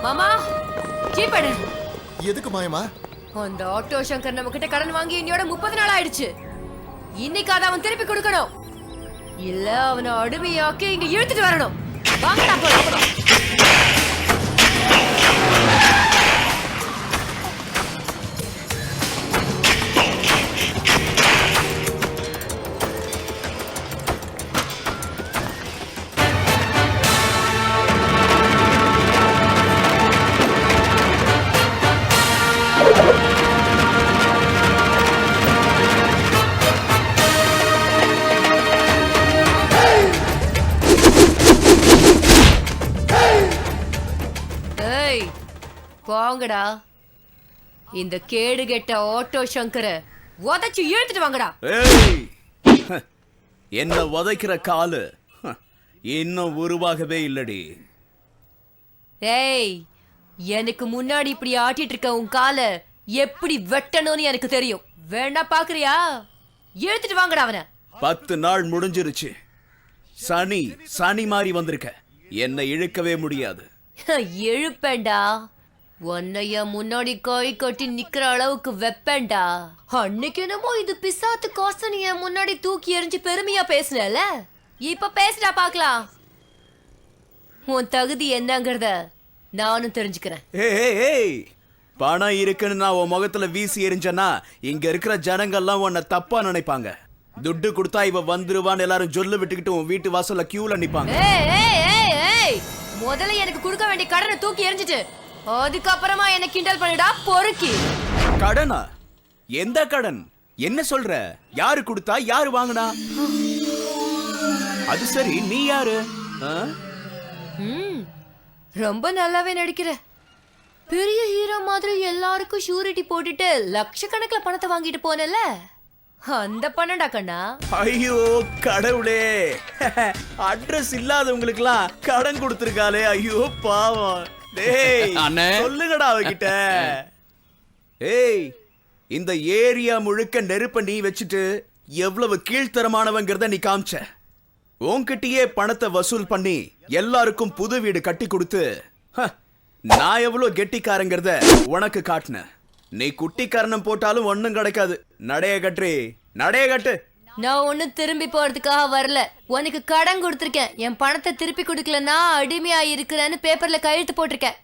மாமா கீப்படு. எதுக்கு மாயமா? அந்த ஆட்டோ சங்கர் நம்ம கிட்ட கடன் வாங்கி இன்னையோட 30 நாள் ஆயிடுச்சு. இன்னைக்கு அதை அவன் திருப்பி கொடுக்கணும், இல்ல அவனை அடிமையாக்கி இங்க இழுத்துட்டு வரணும். வாங்கடா போலாம். வாங்கடா, இந்த கேடு கெட்ட ஆட்டோ சங்கர உதைச்சு இழுத்துட்டு வாங்கடா. என்ன உதைக்கிற காலு இன்னும் உருவாகவே இல்லடி. ஏய், எனக்கு முன்னாடி இப்படி ஆட்டிட்டு இருக்க உன் கால எப்படி வெட்டணும்னு எனக்கு தெரியும். வேணா பாக்குறியா? இழுத்துட்டு வாங்கடா அவனை. 10 நாள் முடிஞ்சிருச்சு. சனி மாறி வந்திருக்க, என்ன இழுக்கவே முடியாது. இழுப்பேண்டா, உன்னைய முன்னாடி கை கட்டி நிக்கிற அளவுக்கு வெப்பேண்டா. அன்னைக்கு என்னமோ இது பிசாத்து காசு நீ என் முன்னாடி தூக்கி எறிஞ்சு பெருமையா பேசுனல, இப்ப பேசுடா பாக்கலாம். உன் தகுதி என்னங்கறத நானும் தெரிஞ்சுக்கிறேன். ஏய், பணம் இருக்குன்னு நான் உன் முகத்துல வீசி எறிஞ்சனா இங்க இருக்கிற ஜனங்கள்லாம் உன்னை தப்பா நினைப்பாங்க. துட்டு கொடுத்தா இவ வந்துருவான்னு எல்லாரும் சொல்லு விட்டுக்கிட்டு உன் வீட்டு வாசல்ல கியூல நிப்பாங்க. முதல்ல எனக்கு கொடுக்க வேண்டிய கடனை தூக்கி எறிஞ்சிட்டு அதுக்கப்புறமா என்ன கிண்டல் பண்ணிடா பொறுக்கி. கடனா? எந்த கடன்? என்ன சொல்ற? யாரு கொடுத்தா, யாரு வாங்கினா? அது சரி, நீ யாரு? ரொம்ப நல்லாவே நடிக்கிற. பெரிய ஹீரோ மாதிரி எல்லாருக்கும் ஷூரிட்டி போட்டுட்டு லட்சக்கணக்கில் பணத்தை வாங்கிட்டு போனல, அந்த பணம்டா கண்ணா. ஐயோ கடவுளே, அட்ரஸ் இல்லாதவங்களுக்குலாம் கடன் கொடுத்திருக்காளே. ஐயோ பாவம். டேய் சொல்லுங்கடா அவகிட்ட. ஏய், இந்த ஏரியா முழுக்க நெருப்ப நீ வச்சுட்டு எவ்வளவு கீழ்த்தரமானவங்கிறத நீ காமிச்ச. உன்கிட்டயே பணத்தை வசூல் பண்ணி எல்லாருக்கும் புது வீடு கட்டி கொடுத்து நான் எவ்வளவு கெட்டிக்காரங்கிறத உனக்கு காட்டின. நீ குட்டிக்காரணம் போட்டாலும் ஒண்ணும் கிடைக்காது. நடைய கட்டு, நடைய கட்டு. நான் ஒன்னும் திரும்பி போறதுக்காக வரல, உனக்கு கடன் கொடுத்திருக்கேன். என் பணத்தை திருப்பி கொடுக்கலன்னா அடிமையா இருக்கிறேன்னு பேப்பர்ல கையெழுத்து போட்டிருக்கேன்.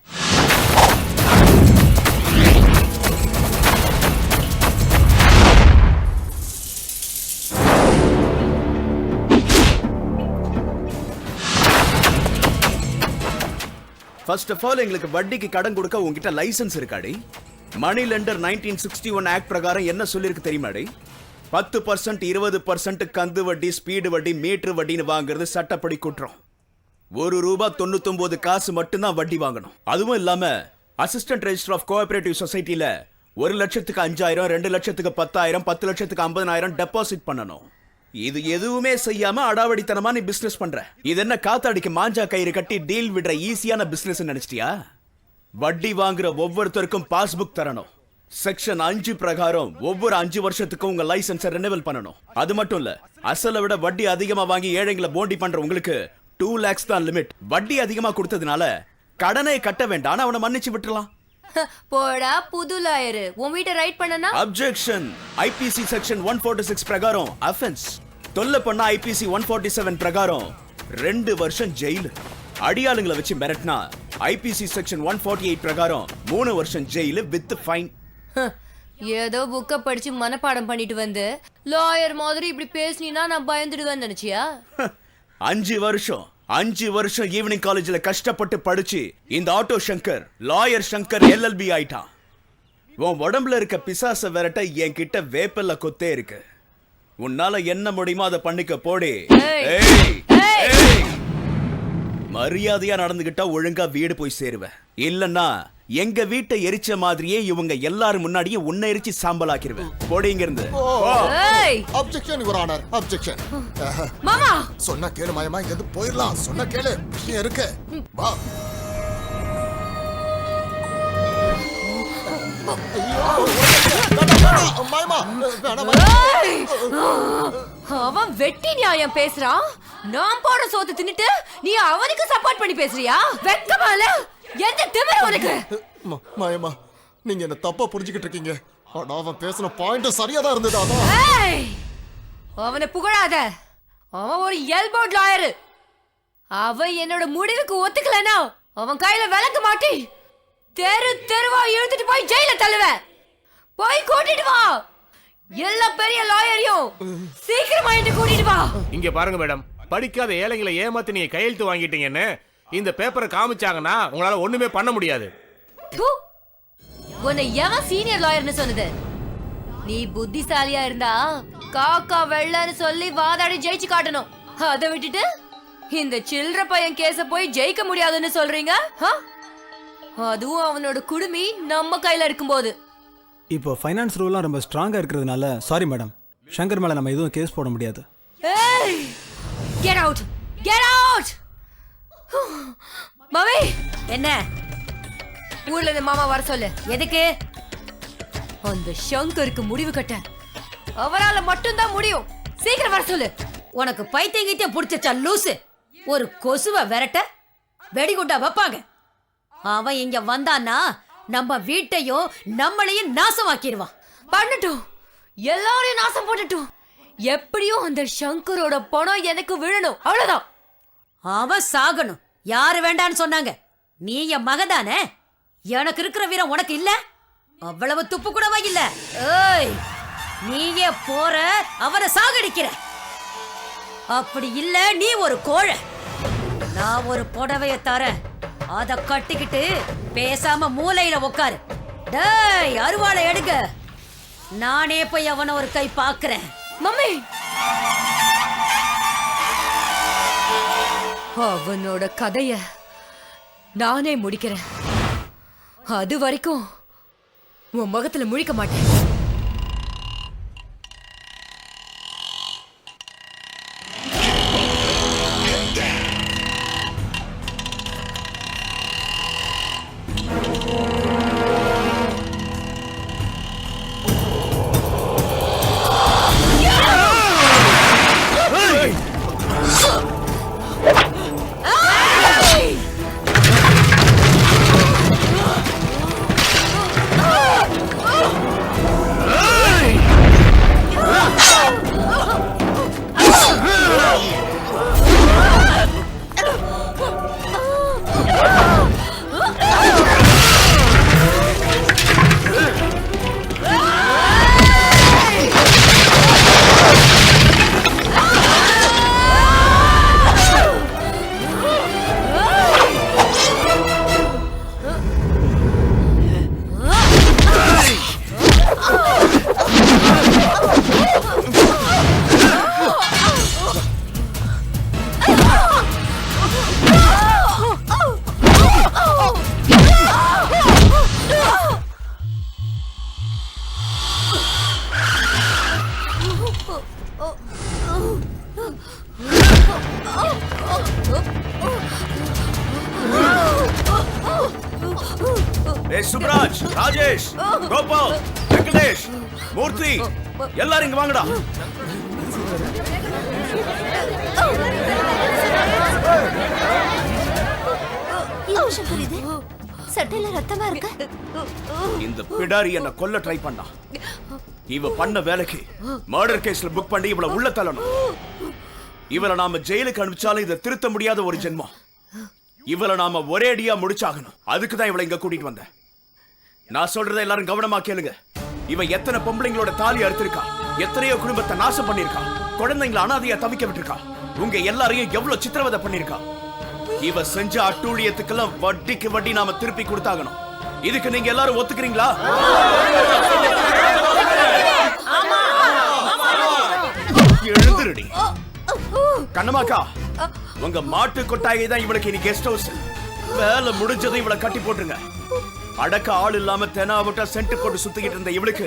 ஃபர்ஸ்ட் ஆஃப் ஆல், எங்களுக்கு வட்டிக்கு கடன் கொடுக்க உங்ககிட்ட லைசன்ஸ் இருக்காடி? மணி லெண்டர் 1961 ஆக்ட் பிரகாரம் என்ன சொல்லிருக்கு தெரியுமாடி? 10%, 20% கந்து வட்டி, ஸ்பீடு வட்டி, மீட்டர் வட்டின்னு வாங்குறது சட்டப்படி குற்றம். ₹1.99 மட்டும்தான் வட்டி வாங்கணும். அதுவும் இல்லாம அசிஸ்டன்ட் ரெஜிஸ்டர் ஆஃப் கோஆபரேட்டிவ் சொசைட்டில 1 லட்சத்துக்கு 5000, 2 லட்சத்துக்கு 10,000, 10 லட்சத்துக்கு 50,000 டெபாசிட் பண்ணணும். இது எதுவுமே செய்யாம அடாவடித்தனமா நீ பிசினஸ் பண்ற. இது என்ன காத்தாடிக்கு மாஞ்சா கயிறு கட்டி டீல் விடுற ஈஸியான பிசினஸ் நினைச்சிட்டியா? வட்டி வாங்குற ஒவ்வொருத்தருக்கும் பாஸ்புக் தரணும். செக்ஷன் 5 பிரகாரம் ஒவ்வொரு 5 வருஷத்துக்கும் உங்க லைசன்ஸை ரெனிவல் பண்ணணும். அது மட்டும் இல்ல, அசலை விட வட்டி அதிகமா வாங்கி ஏழைங்களை போண்டி பண்ற உங்களுக்கு 2 lakhs தான் லிமிட். வட்டி அதிகமா கொடுத்ததுனால கடனை கட்ட வேண்டாம், அவனை மன்னிச்சு விட்டுறலாம். போடா புது லாயர், உன் வீட்டை ரைட் பண்ணனா? அப்ஜெக்ஷன். IPC செக்ஷன் 146 பிரகாரம் அஃபென்ஸ். தொல்லை பண்ண IPC 147 பிரகாரம் 2 வருஷம் ஜெயிலு. அடியாளுங்களை வச்சு மிரட்டினா IPC செக்ஷன் 148 பிரகாரம் 3 வருஷம் ஜெயிலு வித் ஃபைன். ஏதோ புக்க படிச்சு மனப்பாடம் பண்ணிட்டு வந்து லாயர் மாதிரி இப்படி பேசினா நான் பயந்துடுவேன்னு நினைச்சியா? 5 வருஷம் ஈவினிங் காலேஜ்ல கஷ்டப்பட்டு படிச்சு இந்த auto Shankar lawyer Shankar LLB ஆயிட்டான். உன் உடம்புல இருக்க பிசாச விரட்ட என்கிட்ட வேப்பல்ல கொத்தே இருக்கு. உன்னால என்ன முடியுமோ அதை பண்ணிக்க போடி. மரியாதையா நடந்துகிட்டா ஒழுங்கா வீடு போய் சேருவேன். இல்லன்னா எங்க வீட்டை எரிச்ச மாதிரியே இவங்க எல்லாரும் முன்னாடியே உன்னை எரிச்சு சாம்பலாக்கிடுவேன். போடிங்க இருந்து. Objection your honour, objection. மாமா சொன்னா கேளு மாயமா, இங்க இருந்து போயிரலாம். சொன்னா கேளு, விஷயம் இருக்கு. வா. அவன் வெட்டி நியாயம் பேசுறான். நான் போட சோத்து தின்னுட்டு நீ அவனுக்கு சப்போர்ட் பண்ணி பேசுறியா? வெக்கமால எந்த திமிரு உனக்கு? மாயம்மா நீங்க என்ன தப்பா புரிஞ்சுக்கிட்டு இருக்கீங்க. ஆனா அவன் பேசின பாயிண்ட் சரியா தான் இருந்தது. அதான் ஏய், அவனை புகழாத. அவன் ஒரு எல்போர்ட் லாயர். அவன் என்னோட முடிவுக்கு ஒத்துக்கலனா அவன் கையில விளக்க மாட்டி தெரு தெருவா இழுத்துட்டு போய் ஜெயில தள்ளுவேன். போய் கூட்டிட்டு வா எல்லா பெரிய லாயரையும். சீக்கிரமா என்ன கூட்டிட்டு வா. இங்க பாருங்க மேடம், படிக்காத ஏழைகளை ஏமாத்தி நீங்க கையெழுத்து வாங்கிட்டீங்கன்னு இந்த பேப்பரை காமிச்சாங்கன்னா உங்களால ஒண்ணுமே பண்ண முடியாது. தூ, உன்னை எவன் சீனியர் லாயர்னு சொன்னது? நீ புத்திசாலியா இருந்தா காக்கா வெள்ளன்னு சொல்லி வாதாடி ஜெயிச்சு காட்டணும். அதை விட்டுட்டு இந்த சில்ற பையன் கேஸ போய் ஜெயிக்க முடியாதுன்னு சொல்றீங்க? அதுவும் அவனோட குடுமி நம்ம கையில இருக்கும்போது. இப்போ ஃபைனான்ஸ் ரூல்லாம் ரொம்ப ஸ்ட்ராங்கா இருக்கிறதுனால சாரி மேடம், சங்கர் மேல நம்ம எதுவும் கேஸ் போட முடியாது. ஏய், get out, get out. மாமி, என்ன ஊர்ல இருந்து மாமா வர சொல்லு. எதுக்கு? அந்த சங்கருக்கு முடிவு கட்ட அவரால மட்டும்தான் முடியும். சீக்கிரம் வர சொல்லு. உனக்கு பைத்தியங்கிட்ட புடிச்சா லூசு. ஒரு கொசுவ விரட்ட வெடிகுண்டா வைப்பாங்க. அவன் இங்க வந்தான்னா நம்ம வீட்டையும் நம்மளையும் நாசமாக்கிடுவான். பண்ணட்டும், எல்லாரையும் நாசம் போட்டுட்டும். எப்படியும் அந்த சங்கரோட பணம் எனக்கு விழணும், அவ்வளவுதான். அவன் சாகணும். யாரு வேண்டான்னு சொன்னாங்க? நீ என் மகதானே. எனக்கு இருக்கிற வீரம் உனக்கு இல்ல. அவ்வளவு துப்பு கூடவா இல்ல? ஏய், நீயே போற அவனை சாகடிக்கிற. அப்படி இல்ல நீ ஒரு கோழை. நான் ஒரு புடவைய தரேன், அத கட்டிக்கிட்டு பேசாம மூலையில உட்காரு. டேய், அருவாளை எடுங்க. நானே போய் அவனை ஒரு கை பாக்குறேன். மம்மி, அவனோட கதைய நானே முடிக்கிறேன். அது வரைக்கும் உன் முகத்துல முழிக்க மாட்டேன். சுப்ராஜ், ராஜேஷ், கோபால், வெங்கடேஷ், மூர்த்தி, எல்லாரும் இங்க வாங்கடா. சட்டையில ரத்தமா இருக்கு. இந்த பிடாரி என்ன கொல்ல ட்ரை பண்ணா. இவ பண்ண வேலைக்கு மர்டர் கேஸ்ல புக் பண்ணி இவள உள்ள தள்ளணும். இவளை நாம ஜெயிலுக்கு அனுப்பிச்சாலும் இதை திருத்த முடியாத ஒரு ஜென்மம். இவளை நாம ஒரே அடியா முடிச்சாகணும். அதுக்கு தான் இவளை இங்க கூட்டிட்டு வந்தேன். நான் சொல்றதை எல்லாரும் கவனமா கேளுங்க. இவன் எத்தனை பொம்பளைங்களோட தாலி அறுத்திருக்கா, எத்தனையோ குடும்பத்தை நாசம் பண்ணிருக்கா, குழந்தைங்களை அனாதையா தவிக்க விட்டுருக்கா, உங்க எல்லாரையும் எவ்வளவு சித்திரவதை பண்ணிருக்கா. இவ செஞ்ச அட்டூழியத்துக்கெல்லாம் வட்டிக்கு வட்டி நாம திருப்பி கொடுத்தாகணும். இதுக்கு நீங்க எல்லாரும் ஒத்துக்கிறீங்களா? எழுந்துருடி. கண்ணமாக்கா, உங்க மாட்டு கொட்டாயை தான் இவளுக்கு இனி கெஸ்ட் ஹவுஸ். வேலை முடிஞ்சதும் இவளை கட்டி போட்டுருங்க. அடக்க ஆள் இல்லாம தெனாவட்டா சென்ட் போட்டு சுத்திக்கிட்டு இருந்த இவளுக்கு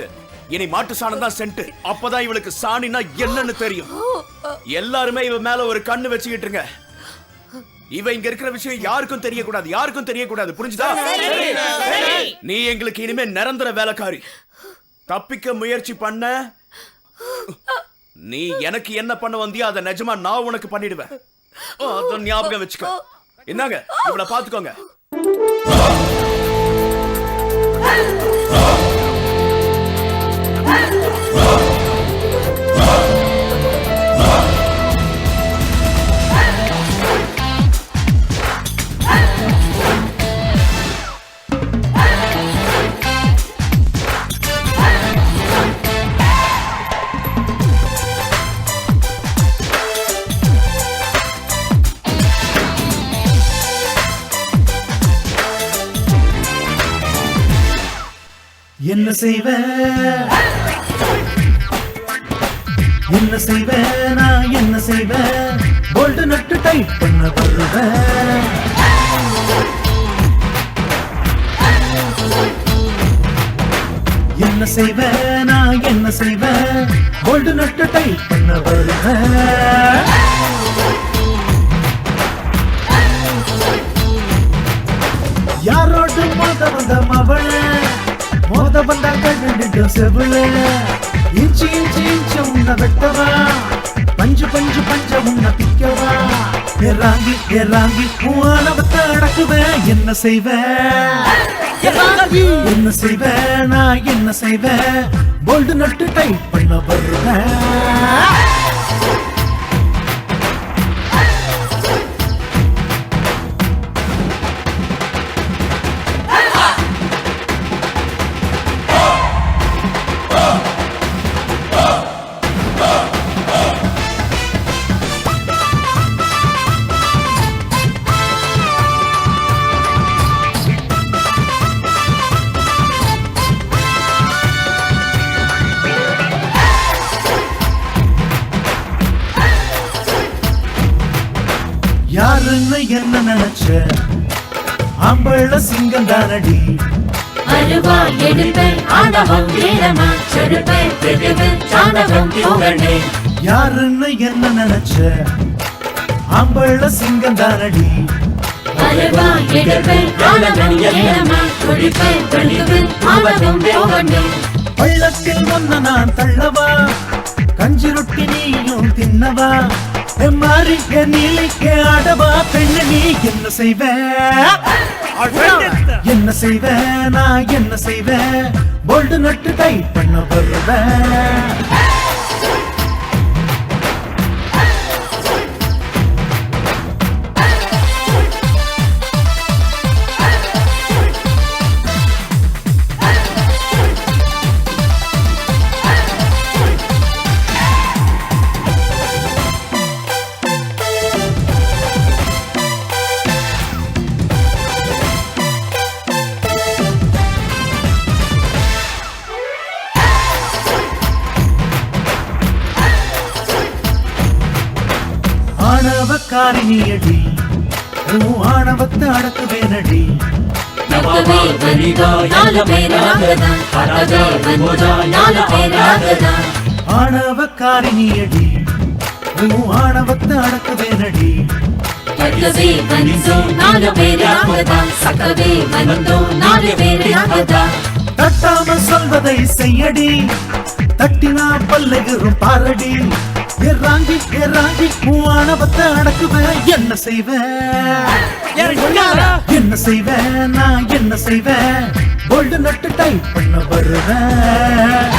இனி மாட்டு சாணம் தான் சென்ட். அப்பதான் இவளுக்கு சாணினா என்னன்னு தெரியும். எல்லாருமே இவ மேல ஒரு கண்ணு வச்சுக்கிட்டுங்க. இவ இங்க இருக்கிற விஷயம் யாருக்கும் தெரியக்கூடாது, யாருக்கும் தெரியக்கூடாது. புரிஞ்சுதா? நீ எங்களுக்கு இனிமே நிரந்தர வேலைக்காரி. தப்பிக்க முயற்சி பண்ண நீ எனக்கு என்ன பண்ண வந்தியோ அதை நிஜமா நான் உனக்கு பண்ணிடுவேன். ஞாபகம் வச்சுக்க. என்னங்க, இவளை பாத்துக்கோங்க. என்ன செய்வ நான் என்ன செய்வேன் போல்ட் நட்டு டைட் பண்ண வருவேன் என்ன செய்வேன் நான் என்ன செய்வேன் போல்ட் நட்டு டைட் பண்ண வருவேன் யாரோடு மோத வந்த மவளே மோத வந்தா கண்டு செவில இஞ்சி இஞ்சி இஞ்சி உன்ன வெட்டவா பஞ்சு பஞ்சு பஞ்ச உன்ன பிக்கவா ஏறாங்கி பூவானவத்தை அடக்குவேன் என்ன செய்வேன் என்ன செய்வேன் நான் என்ன செய்வேன் போல்டு நட்டு டைட் பண்ண வருவேன் யாருன்னு என்ன நினைச்ச ஆம்பள சிங்கம் தானடி அருவா எடுப்பேன் ஆண்டவம் வீரமா செடுப்பேன் தெடுவேன் சாண்டவம் போகணே யாருன்னு என்ன நினைச்ச ஆம்பள சிங்கம் தானடி அருவா எடுப்பேன் ஆண்டவம் வீரமா செடுப்பேன் தெடுவேன் சாண்டவம் போகணே பள்ளத்தில் ஒன்ன நான் தள்ளவா கஞ்சி ரொட்டி நீயும் தின்னவா மாறி நீலிக்க ஆடவா பெண்ணு நீ என்ன செய்வேன் என்ன செய்வேன் நான் என்ன செய்வேன் போல்டு நட்டு டைட் பண்ண வருவேன் ஆணவக்காரிணியடி ஆணவத்தை அடக்குவேனடி ஆணவக்காரிணியடி ஆணவத்தை அடக்குவேனடி தட்டாம சொல்வதை செய்யடி தட்டினா பல்லுகிறும் பாரடி ஏறாங்கி ஆணவத்தை அடக்குவேன் என்ன செய்வேன் என்ன செய்வேன் நான் என்ன செய்வேன் போல்டு நட்டு டைட் பண்ண வருவேன்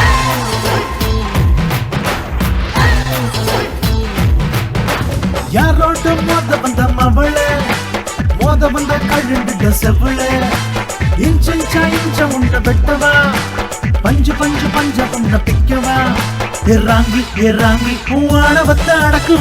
யாரோட மோத வந்த மவளே மோத வந்த கழுண்டு செவளே இஞ்ச உண்ட வெட்டவா பஞ்சு பஞ்சு பஞ்ச உன்ன பிக்கவா ஏறாங்கி பூவானவத்தை அடக்கு